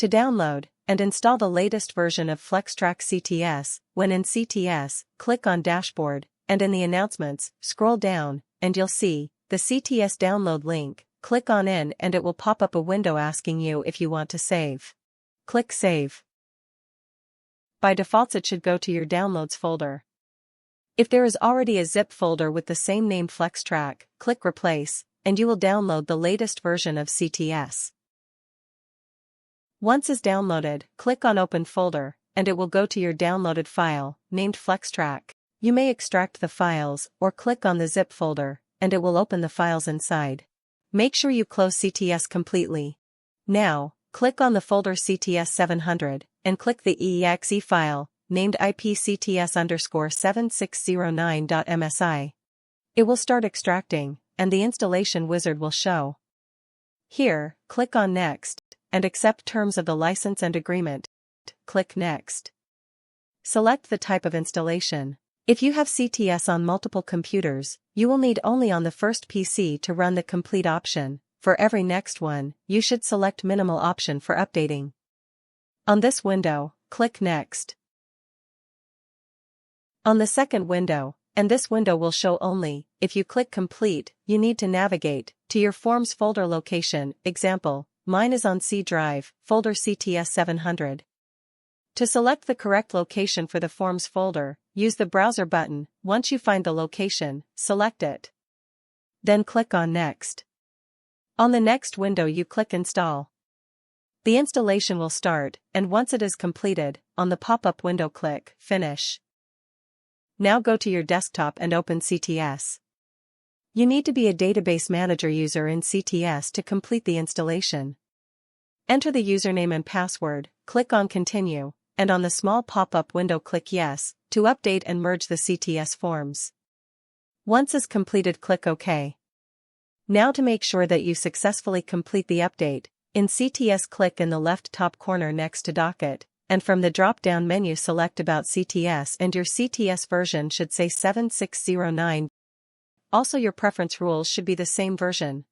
To download and install the latest version of FlexTrack CTS, when in CTS, click on Dashboard, and in the announcements, scroll down, and you'll see the CTS download link. Click on it and it will pop up a window asking you if you want to save. Click Save. By default it should go to your Downloads folder. If there is already a zip folder with the same name FlexTrack, click Replace, and you will download the latest version of CTS. Once it's downloaded, click on Open Folder, and it will go to your downloaded file, named FlexTrack. You may extract the files, or click on the zip folder, and it will open the files inside. Make sure you close CTS completely. Now, click on the folder CTS 700, and click the exe file, named ipcts_7609.msi. It will start extracting, and the installation wizard will show. Here, click on Next, and accept terms of the license and agreement. Click Next. Select the type of installation. If you have CTS on multiple computers, you will need only on the first PC to run the complete option. For every next one, you should select minimal option for updating. On this window, click Next. On the second window, and this window will show only, if you click Complete, you need to navigate to your Forms folder location. Example, mine is on C drive, folder CTS 700. To select the correct location for the Forms folder, use the Browser button. Once you find the location, select it. Then click on Next. On the next window you click Install. The installation will start, and once it is completed, on the pop-up window click Finish. Now go to your desktop and open CTS. You need to be a Database Manager user in CTS to complete the installation. Enter the username and password, click on Continue, and on the small pop-up window click Yes, to update and merge the CTS forms. Once it's completed click OK. Now to make sure that you successfully complete the update, in CTS click in the left top corner next to Docket, and from the drop-down menu select About CTS and your CTS version should say 7609. Also your preference rules should be the same version.